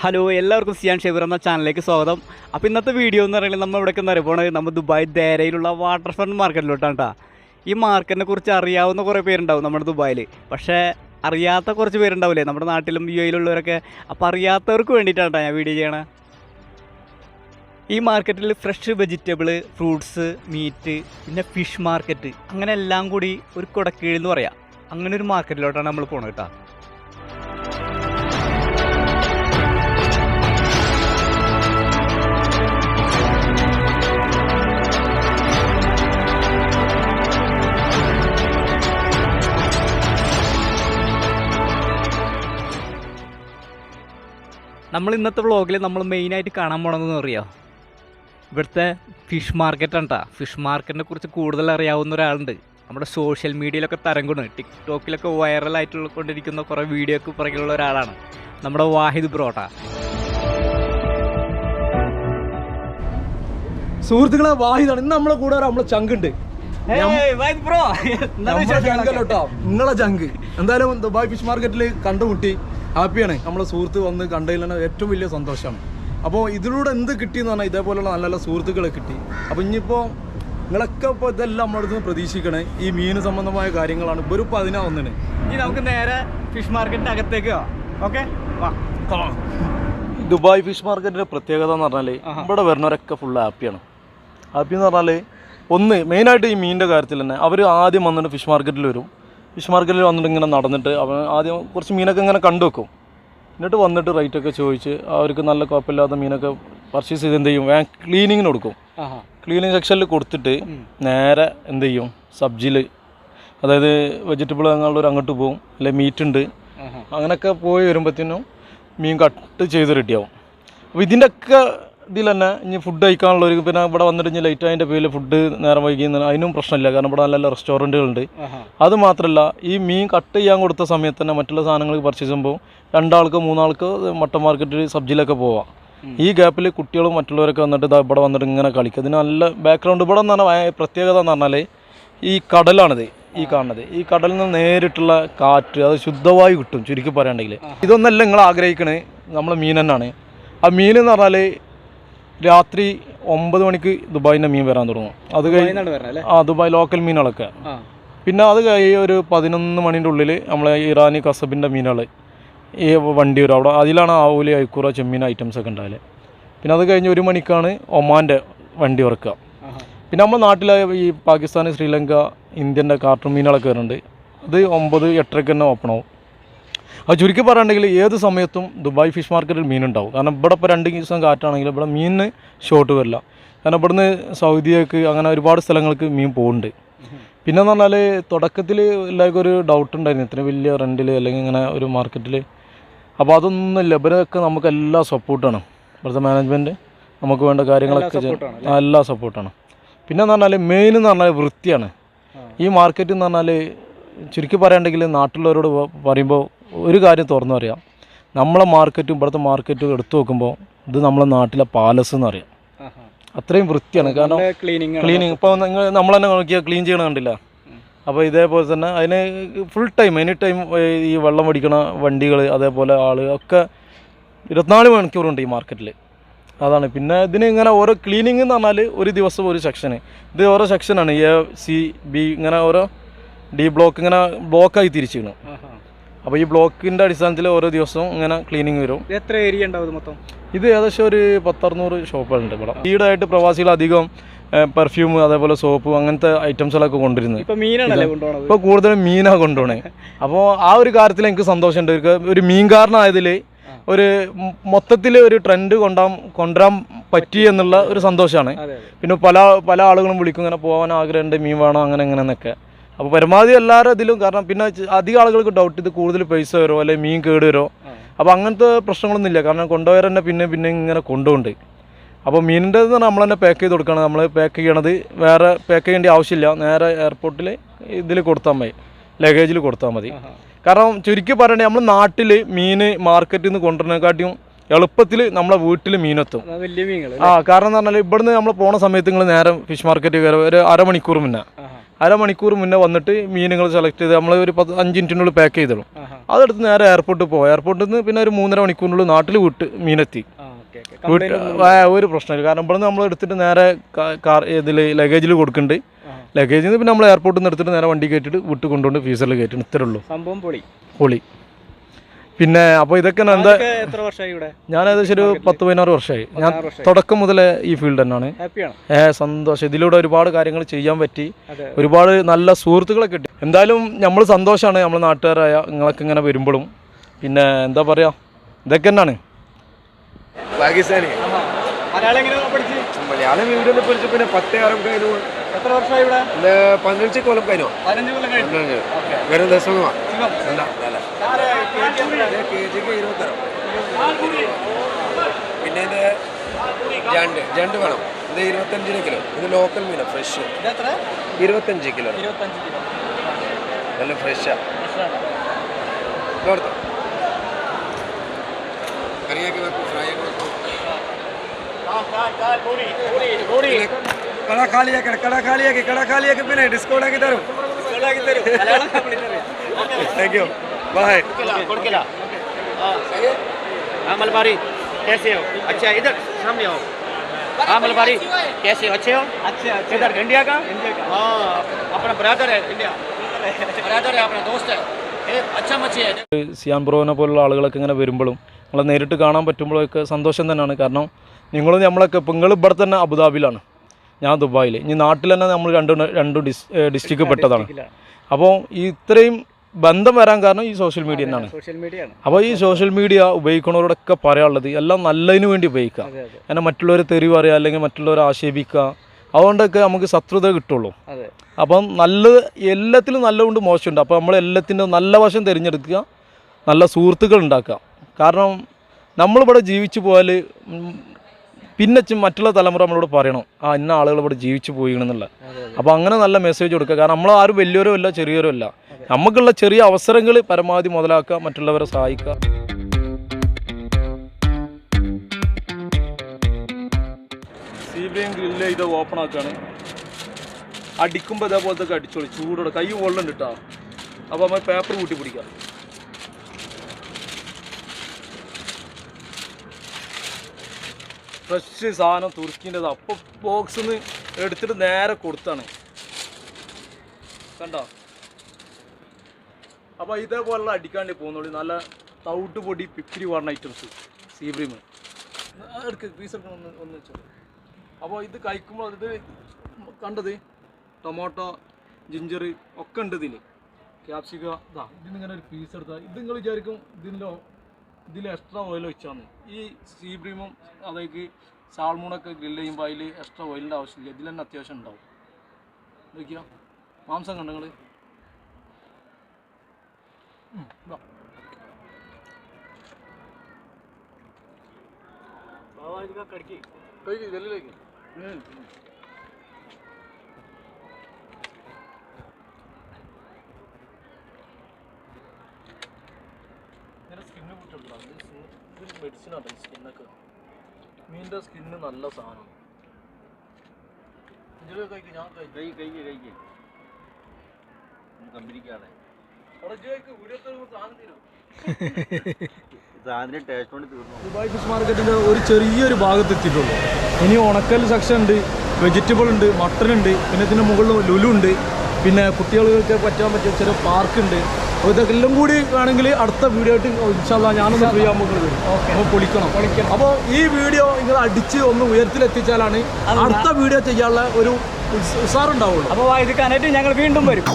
Hello എല്ലാവർക്കും സിയാൻ ഷെബീർ എന്ന ചാനലിലേക്ക് സ്വാഗതം. അപ്പോൾ ഇന്നത്തെ വീഡിയോ എന്ന് പറയുന്നത് നമ്മൾ ഇവിടേക്ക് അറിയപ്പോണത് നമ്മൾ ദുബായ് ദേരയിലുള്ള വാട്ടർ ഫ്രണ്ട് മാർക്കറ്റിലോട്ടാണ് കേട്ടോ. ഈ മാർക്കറ്റിനെ കുറിച്ച് അറിയാവുന്ന കുറേ പേരുണ്ടാവും നമ്മുടെ ദുബായിൽ, പക്ഷേ അറിയാത്ത കുറച്ച് പേരുണ്ടാവില്ലേ നമ്മുടെ നാട്ടിലും യു എയിലുള്ളവരൊക്കെ. അപ്പോൾ അറിയാത്തവർക്ക് വേണ്ടിയിട്ടാണ് കേട്ടോ ഞാൻ വീഡിയോ ചെയ്യണത്. ഈ മാർക്കറ്റിൽ ഫ്രഷ് വെജിറ്റബിൾ, ഫ്രൂട്ട്സ്, മീറ്റ്, പിന്നെ ഫിഷ് മാർക്കറ്റ്, അങ്ങനെ എല്ലാം കൂടി ഒരു കുടക്കീഴെന്ന് പറയാം. അങ്ങനെ ഒരു മാർക്കറ്റിലോട്ടാണ് നമ്മൾ പോണത് കേട്ടോ. നമ്മൾ ഇന്നത്തെ വ്ളോഗിൽ നമ്മൾ മെയിനായിട്ട് കാണാൻ പോകണമെന്ന് അറിയാം, ഇവിടുത്തെ ഫിഷ് മാർക്കറ്റാണ് കേട്ടോ. ഫിഷ് മാർക്കറ്റിനെ കുറിച്ച് കൂടുതൽ അറിയാവുന്ന ഒരാളുണ്ട്, നമ്മുടെ സോഷ്യൽ മീഡിയയിലൊക്കെ തരംഗമാണ്, ടിക്ടോക്കിലൊക്കെ വൈറലായിട്ടുള്ള കൊണ്ടിരിക്കുന്ന കുറേ വീഡിയോക്ക് പുറകിലുള്ള ഒരാളാണ് നമ്മുടെ വാഹിദ് ബ്രോട്ടാ. സുഹൃത്തുക്കളെ, വാഹിദാണ് ഇന്ന് നമ്മളെ കൂടെ. നമ്മളെ ചങ്കുണ്ട്, നിങ്ങളെ ചങ്ക്. എന്തായാലും ദുബായ് ഫിഷ് മാർക്കറ്റിൽ കണ്ടുമുട്ടി, ഹാപ്പിയാണ്. നമ്മളെ സുഹൃത്ത് വന്ന് കണ്ടതിൽ തന്നെ ഏറ്റവും വലിയ സന്തോഷമാണ്. അപ്പോൾ ഇതിലൂടെ എന്ത് കിട്ടിയെന്ന് പറഞ്ഞാൽ ഇതേപോലെയുള്ള നല്ല നല്ല സുഹൃത്തുക്കളെ കിട്ടി. അപ്പോൾ ഇനിയിപ്പോൾ നിങ്ങളൊക്കെ ഇപ്പോൾ ഇതെല്ലാം നമ്മളടുത്ത് പ്രതീക്ഷിക്കണേ. ഈ മീൻ സംബന്ധമായ കാര്യങ്ങളാണ്. ഇപ്പോൾ ഒരു 11 ഇനി നമുക്ക് നേരെ ഫിഷ് മാർക്കറ്റിൻ്റെ അകത്തേക്ക് ഓക്കെ വാ. ദുബായ് ഫിഷ് മാർക്കറ്റിൻ്റെ പ്രത്യേകത എന്ന് പറഞ്ഞാൽ ഇവിടെ വരുന്നവരൊക്കെ ഫുൾ ഹാപ്പിയാണ്. ഹാപ്പി എന്ന് പറഞ്ഞാൽ ഒന്ന് മെയിനായിട്ട് ഈ മീനിൻ്റെ കാര്യത്തിൽ തന്നെ അവർ ആദ്യം വന്നിട്ട് ഫിഷ് മാർക്കറ്റിൽ വരും. ഫിഷ് മാർക്കറ്റിൽ വന്നിട്ട് ഇങ്ങനെ നടന്നിട്ട് അവൻ ആദ്യം കുറച്ച് മീനൊക്കെ ഇങ്ങനെ കണ്ടു വെക്കും. എന്നിട്ട് വന്നിട്ട് റേറ്റൊക്കെ ചോദിച്ച് അവർക്ക് നല്ല കുഴപ്പമില്ലാത്ത മീനൊക്കെ പർച്ചേസ് ചെയ്ത് എന്ത് ചെയ്യും, ക്ലീനിങ്ങിന് കൊടുക്കും. ക്ലീനിങ് സെക്ഷനിൽ കൊടുത്തിട്ട് നേരെ എന്ത് ചെയ്യും, സബ്ജിയിൽ, അതായത് വെജിറ്റബിൾ അങ്ങനെയുള്ളവർ അങ്ങോട്ട് പോകും, അല്ലെങ്കിൽ മീറ്റ് ഉണ്ട്, അങ്ങനെയൊക്കെ പോയി വരുമ്പോഴത്തേനും മീൻ കട്ട് ചെയ്ത് റെഡിയാവും. അപ്പോൾ ഇതിൻ്റെയൊക്കെ ഇതിൽ തന്നെ ഇനി ഫുഡ് കഴിക്കാനുള്ളവർ പിന്നെ ഇവിടെ വന്നിട്ട് ഇനി ലേറ്റ് അതിൻ്റെ പേരിൽ ഫുഡ് നേരം വൈകിയെന്ന് അതിനും പ്രശ്നമില്ല, കാരണം ഇവിടെ നല്ല നല്ല റെസ്റ്റോറൻറ്റുകളുണ്ട്. അത് മാത്രമല്ല ഈ മീൻ കട്ട് ചെയ്യാൻ കൊടുത്ത സമയത്ത് തന്നെ മറ്റുള്ള സാധനങ്ങൾ പർച്ചേസ് ചെയ്യുമ്പോൾ 2 ആൾക്ക് 3 ആൾക്ക് മട്ടൻ മാർക്കറ്റിൽ സബ്ജിയിലൊക്കെ പോവാം. ഈ ഗ്യാപ്പിൽ കുട്ടികളും മറ്റുള്ളവരൊക്കെ വന്നിട്ട് ഇവിടെ വന്നിട്ട് ഇങ്ങനെ കളിക്കും. ഇതിന് നല്ല ബാക്ക്ഗ്രൗണ്ട്. ഇവിടെ എന്ന് പറഞ്ഞാൽ പ്രത്യേകത എന്ന് പറഞ്ഞാൽ ഈ കടലാണിത്, ഈ കാണുന്നത്. ഈ കടലിൽ നിന്ന് നേരിട്ടുള്ള കാറ്റ്, അത് ശുദ്ധവായു കിട്ടും ചുരുക്കി പറയുകയാണെങ്കിൽ. ഇതൊന്നല്ല നിങ്ങൾ ആഗ്രഹിക്കണേ, നമ്മളെ മീൻ തന്നെയാണ്. ആ മീൻ എന്ന് പറഞ്ഞാൽ രാത്രി 9 മണിക്ക് ദുബായിൻ്റെ മീൻ വരാൻ തുടങ്ങും. അത് കഴിഞ്ഞ് ദുബായ് ലോക്കൽ മീനുകളൊക്കെ. പിന്നെ അത് കഴിഞ്ഞ് ഒരു 11 മണീൻ്റെ ഉള്ളിൽ നമ്മളെ ഇറാനി കസബിൻ്റെ മീനുകൾ ഈ വണ്ടി വരും. അവിടെ അതിലാണ് ആവൂലി, ഐക്കൂറ, ചെമ്മീൻ ഐറ്റംസൊക്കെ ഉണ്ടാവില്ലേ. പിന്നെ അത് കഴിഞ്ഞ് 1 മണിക്കാണ് ഒമാൻ്റെ വണ്ടി ഇറക്കുക. പിന്നെ നമ്മുടെ നാട്ടിലെ ഈ പാകിസ്ഥാൻ, ശ്രീലങ്ക, ഇന്ത്യൻ്റെ കാർട്ടൂൺ മീനുകളൊക്കെ വരുന്നുണ്ട്. അത് 9-8 തന്നെ ഓപ്പൺ ആവും. അത് ചുരുക്കി പറയുകയാണെങ്കിൽ ഏത് സമയത്തും ദുബായ് ഫിഷ് മാർക്കറ്റിൽ മീനുണ്ടാവും. കാരണം ഇവിടെ ഇപ്പോൾ 2 ദിവസം കാറ്റാണെങ്കിലും ഇവിടെ മീനിന് ഷോർട്ട് വരില്ല. കാരണം ഇവിടുന്ന് സൗദിയേക്ക് അങ്ങനെ ഒരുപാട് സ്ഥലങ്ങൾക്ക് മീൻ പോകുന്നുണ്ട്. പിന്നെ എന്ന് പറഞ്ഞാൽ തുടക്കത്തിൽ എല്ലാവർക്കും ഒരു ഡൗട്ട് ഉണ്ടായിരുന്നു, ഇത്ര വലിയ റെൻറ്റിൽ അല്ലെങ്കിൽ ഇങ്ങനെ ഒരു മാർക്കറ്റിൽ. അപ്പോൾ അതൊന്നും ഇല്ല, ഇവരൊക്കെ നമുക്ക് എല്ലാ സപ്പോർട്ടാണ്. ഇവിടുത്തെ മാനേജ്മെൻറ്റ് നമുക്ക് വേണ്ട കാര്യങ്ങളൊക്കെ എല്ലാ സപ്പോർട്ടാണ്. പിന്നെ എന്ന് പറഞ്ഞാൽ മെയിൻ എന്ന് പറഞ്ഞാൽ വൃത്തിയാണ്. ഈ മാർക്കറ്റ് എന്ന് പറഞ്ഞാൽ ചുരുക്കി പറയുകയാണെങ്കിൽ നാട്ടിലുള്ളവരോട് പറയുമ്പോൾ ഒരു കാര്യം തുറന്നു പറയാം, നമ്മളെ മാർക്കറ്റും ഇവിടുത്തെ മാർക്കറ്റും എടുത്തു നോക്കുമ്പോൾ ഇത് നമ്മളെ നാട്ടിലെ പാലസ് എന്ന് പറയാം. അത്രയും വൃത്തിയാണ്. കാരണം ക്ലീനിങ് ഇപ്പോൾ നിങ്ങൾ നമ്മൾ തന്നെ നോക്കിയാൽ ക്ലീൻ ചെയ്യണ കണ്ടില്ല. അപ്പോൾ ഇതേപോലെ തന്നെ അതിന് ഫുൾ ടൈം എനി ടൈം ഈ വെള്ളം മേടിക്കണ വണ്ടികൾ, അതേപോലെ ആളുകളൊക്കെ 24 മണിക്കൂറുണ്ട് ഈ മാർക്കറ്റിൽ. അതാണ്. പിന്നെ ഇതിന് ഇങ്ങനെ ഓരോ ക്ലീനിങ് എന്ന് പറഞ്ഞാൽ ഒരു ദിവസം ഒരു സെക്ഷന്, ഇത് ഓരോ സെക്ഷനാണ്. A, C, B ഇങ്ങനെ ഓരോ D ബ്ലോക്ക് ഇങ്ങനെ ബ്ലോക്കായി തിരിച്ചിരുന്നു. അപ്പോൾ ഈ ബ്ലോക്കിൻ്റെ അടിസ്ഥാനത്തിൽ ഓരോ ദിവസവും ഇങ്ങനെ ക്ലീനിങ് വരും. എത്ര ഏരിയ ഉണ്ടാവും മൊത്തം? ഇത് ഏകദേശം ഒരു 10-600 ഷോപ്പുകളുണ്ട് ഇവിടെ. ഈടായിട്ട് പ്രവാസികൾ അധികം പെർഫ്യൂം, അതേപോലെ സോപ്പ്, അങ്ങനത്തെ ഐറ്റംസുകളൊക്കെ കൊണ്ടുവരുന്നത്. ഇപ്പോൾ കൂടുതലും മീനാണ് കൊണ്ടുപോകണേ. അപ്പോൾ ആ ഒരു കാര്യത്തിൽ എനിക്ക് സന്തോഷമുണ്ട്. ഒരു മീൻകാരനായതിൽ ഒരു മൊത്തത്തിൽ ഒരു ട്രെൻഡ് കൊണ്ടുവരാൻ പറ്റി എന്നുള്ള ഒരു സന്തോഷമാണ്. പിന്നെ പല ആളുകളും വിളിക്കും, ഇങ്ങനെ പോകാൻ ആഗ്രഹമുണ്ട്, മീൻ വേണം, അങ്ങനെ എന്നൊക്കെ. അപ്പോൾ പരമാവധി എല്ലാവരും ഇതിലും. കാരണം പിന്നെ അധികം ആളുകൾക്ക് ഡൗട്ട്, ഇത് കൂടുതൽ പൈസ വരുമോ അല്ലെങ്കിൽ മീൻ കേട് വരുമോ. അപ്പോൾ അങ്ങനത്തെ പ്രശ്നങ്ങളൊന്നും ഇല്ല. കാരണം കൊണ്ടുപോയവർ തന്നെ പിന്നെ ഇങ്ങനെ കൊണ്ടുപോകുന്നുണ്ട്. അപ്പോൾ മീനിൻ്റെ നമ്മൾ തന്നെ പാക്ക് ചെയ്ത് കൊടുക്കണം. നമ്മൾ പാക്ക് ചെയ്യണത് വേറെ പാക്ക് ചെയ്യേണ്ട ആവശ്യമില്ല, നേരെ എയർപോർട്ടിൽ ഇതിൽ കൊടുത്താൽ മതി, ലഗേജിൽ കൊടുത്താൽ മതി. കാരണം ചുരുക്കി പറയണേ, നമ്മൾ നാട്ടിൽ മീൻ മാർക്കറ്റിൽ നിന്ന് കൊണ്ടുവരുന്നതിനെക്കാട്ടിയും എളുപ്പത്തിൽ നമ്മളെ വീട്ടിൽ മീനെത്തും. കാരണം എന്ന് പറഞ്ഞാൽ ഇവിടുന്ന് നമ്മൾ പോണ സമയത്ത് നിങ്ങൾ നേരെ ഫിഷ് മാർക്കറ്റിൽ കയറി ഒരു അരമണിക്കൂർ മുന്നേ വന്നിട്ട് മീനുകൾ സെലക്ട് ചെയ്ത് നമ്മൾ ഒരു 5 മിനിറ്റിനുള്ളിൽ പാക്ക് ചെയ്തിടും. അതെടുത്ത് നേരെ എയർപോർട്ടിൽ പോകും. എയർപോർട്ടിൽ നിന്ന് പിന്നെ ഒരു 3.5 മണിക്കൂറിനുള്ളിൽ നാട്ടിൽ മീനെത്തി. ഒരു പ്രശ്നമില്ല. കാരണം ഇവിടെ നിന്ന് നമ്മൾ എടുത്തിട്ട് നേരെ ഇതിൽ ലഗേജിൽ കൊടുക്കുന്നുണ്ട്. ലഗേജിൽ നിന്ന് പിന്നെ നമ്മൾ എയർപോർട്ടിൽ നിന്ന് എടുത്തിട്ട് നേരെ വണ്ടി കയറ്റിട്ട് വിട്ട് കൊണ്ടുകൊണ്ട് ഫീസറിൽ കയറ്റി ഇത്രേ ഉള്ളൂ. സംഭവം പൊളി. പിന്നെ അപ്പോൾ ഇതൊക്കെ എന്താ, എത്ര വർഷമായി ഇവിടെ? ഞാൻ ഏകദേശം ഒരു 10-16 വർഷമായി. ഞാൻ തുടക്കം മുതലേ ഈ ഫീൽഡ് തന്നെയാണ്. സന്തോഷം. ഇതിലൂടെ ഒരുപാട് കാര്യങ്ങൾ ചെയ്യാൻ പറ്റി, ഒരുപാട് നല്ല സുഹൃത്തുക്കളെ കിട്ടി. എന്തായാലും നമ്മൾ സന്തോഷമാണ് നമ്മൾ നാട്ടുകാരായ നിങ്ങളൊക്കെ ഇങ്ങനെ വരുമ്പോഴും. പിന്നെ എന്താ പറയുക, ഇതൊക്കെ തന്നെയാണ്. പാകിസ്ഥാനി മലയാളം വീഡിയോ പഠിച്ചു. പിന്നെ 10 കാലം കഴിഞ്ഞു. എത്ര വർഷമായി ഇവിടെ? 15 കൊല്ലം കഴിഞ്ഞു. 15 കൊല്ലം കഴിഞ്ഞു. വെറും ദശമമാണ്. പിന്നെ ഇത് ജണ്ട് വേണം. ഇത് 25 കിലോ. ഇത് ലോക്കൽ മീന ഫ്രഷ്. 25 കിലോ. നല്ല ഫ്രഷാ. കൊടുത്തോ കറിയാക്കി വെക്കും, ഫ്രൈ ആക്കി വെക്കും. കട ഖാലിയാക്കി പിന്നെ ഡിസ്കൗണ്ട് ആക്കി തരും. Thank you. बाय कोड़केला हाँ मलबारी कैसे हो? अच्छा इधर सामने हो. हाँ मलबारी कैसे हो? अच्छे हो? अच्छा इधर इंडिया का हाँ अपना ब्रदर है. इंडिया ब्रदर है, अपना दोस्त है. अच्छा मच्छी है. സിയാൻ ബ്രോനെ പോലുള്ള ആളുകളൊക്കെ ഇങ്ങനെ വരുമ്പോഴും നമ്മളെ നേരിട്ട് കാണാൻ പറ്റുമ്പോഴൊക്കെ സന്തോഷം തന്നെയാണ്. കാരണം നിങ്ങളും നമ്മളൊക്കെ ഇപ്പം നിങ്ങൾ ഇവിടെ തന്നെ അബുദാബിയിലാണ്, ഞാൻ ദുബായിൽ. ഇനി നാട്ടിൽ തന്നെ നമ്മൾ രണ്ട് ഡിസ്ട്രിക്റ്റ് പെട്ടതാണ്. അപ്പോൾ ഈ ഇത്രയും ബന്ധം വരാൻ കാരണം ഈ സോഷ്യൽ മീഡിയ തന്നെയാണ്. അപ്പോൾ ഈ സോഷ്യൽ മീഡിയ ഉപയോഗിക്കുന്നവരോടൊക്കെ പറയാനുള്ളത് എല്ലാം നല്ലതിന് വേണ്ടി ഉപയോഗിക്കുക. കാരണം മറ്റുള്ളവരെ തെറി പറയുക അല്ലെങ്കിൽ മറ്റുള്ളവരെ ആക്ഷേപിക്കുക, അതുകൊണ്ടൊക്കെ നമുക്ക് ശത്രുത കിട്ടുള്ളൂ. അപ്പം നല്ലത് എല്ലാത്തിലും നല്ലതുകൊണ്ട് മോശമുണ്ട്. അപ്പോൾ നമ്മൾ എല്ലാത്തിൻ്റെ നല്ല വശം തിരഞ്ഞെടുക്കുക, നല്ല സുഹൃത്തുക്കൾ ഉണ്ടാക്കുക. കാരണം നമ്മളിവിടെ ജീവിച്ചു പോയാൽ പിന്നെ മറ്റുള്ള തലമുറ നമ്മളോട് പറയണം ഇന്ന ആളുകൾ ഇവിടെ ജീവിച്ചു പോയിണെന്നുള്ള. അപ്പോൾ അങ്ങനെ നല്ല മെസ്സേജ് കൊടുക്കുക. കാരണം നമ്മൾ ആരും വലിയവരോ അല്ല ചെറിയവരോ അല്ല. നമുക്കുള്ള ചെറിയ അവസരങ്ങൾ പരമാവധി മുതലാക്കുക, മറ്റുള്ളവരെ സഹായിക്കുക. സീബ്രയും ഗ്രില്ല് ചെയ്ത് ഓപ്പൺ ആക്കുകയാണ്. അടിക്കുമ്പോൾ ഇതേപോലത്തെ അടിച്ചോളി, ചൂടോടെ കൈ വെള്ളം കിട്ടാ. അപ്പോൾ നമ്മൾ പേപ്പർ കൂട്ടി പിടിക്കാം. ഫ്രഷ് സാധനം തുർക്കിൻ്റെത്. അപ്പോൾ ബോക്സിൽ നിന്ന് എടുത്തിട്ട് നേരെ കൊടുത്താണ്, കണ്ടോ. അപ്പോൾ ഇതേപോലുള്ള അടിക്കാണ്ടി പോകുന്നുള്ളൂ. നല്ല തൗട്ട് പൊടി പിപ്പിരി പറഞ്ഞ ഐറ്റംസ് സീബ്രീം എടുക്ക് പീസ് എടുക്കണം ഒന്ന് വെച്ചോ. അപ്പോൾ ഇത് കഴിക്കുമ്പോൾ ഇത് കണ്ടത് ടൊമാറ്റോ ജിഞ്ചർ ഒക്കെ ഉണ്ട് ഇതിൽ, ക്യാപ്സിക്ക. ഇതാ ഇതിന്നിങ്ങനെ ഒരു പീസ് എടുത്താൽ ഇത് നിങ്ങൾ വിചാരിക്കും ഇതിൽ എക്സ്ട്രാ ഓയിൽ വെച്ചാന്ന്. ഈ സീബ്രീമും അതേക്ക് സാൾമൂണൊക്കെ ഗ്രില്ല് ചെയ്യുമ്പോൾ അതിൽ എക്സ്ട്രാ ഓയിലിൻ്റെ ആവശ്യമില്ല. ഇതിൽ തന്നെ അത്യാവശ്യം ഉണ്ടാവും. നോക്കിയാൽ മാംസം കണ്ടോ നിങ്ങൾ. സ്കിന്ന് പൊട്ടിയെടുക്കണം. ഇത് മെഡിസിനാണ്. ഈ സ്കിന്നൊക്കെ മീനിൻ്റെ സ്കിന്ന് നല്ല സാധനം. കഴിക്കും, ഞാൻ കഴിക്കും. കമ്പനിക്കാതെ ദുബായ് ഫിഷ് മാർക്കറ്റിൻ്റെ ഒരു ചെറിയൊരു ഭാഗത്ത് എത്തിയിട്ടുള്ളൂ. ഇനി ഉണക്കൽ സെക്ഷൻ ഉണ്ട്, വെജിറ്റബിൾ ഉണ്ട്, മട്ടൺ ഉണ്ട്, പിന്നെ ഇതിൻ്റെ മുകളിൽ ലുലു ഉണ്ട്, പിന്നെ കുട്ടികൾക്ക് പറ്റാൻ പറ്റിയ ചെറിയ പാർക്കുണ്ട്. അപ്പോൾ ഇതൊക്കെ എല്ലാം കൂടി വേണമെങ്കിൽ അടുത്ത വീഡിയോ ആയിട്ട് ഇൻഷാല്ലാ ഞാനൊന്ന് ഫ്രീ ആകുമ്പോൾ വരും. അപ്പോൾ പൊളിക്കണം. അപ്പോൾ ഈ വീഡിയോ നിങ്ങൾ അടിച്ച് ഒന്ന് ഉയരത്തിലെത്തിച്ചാലാണ് അടുത്ത വീഡിയോ ചെയ്യാനുള്ള ഒരു ഉസാറുണ്ടാവുള്ളൂ. അപ്പോൾ ഇത് കണ്ടിട്ട് ഞങ്ങൾ വീണ്ടും വരും.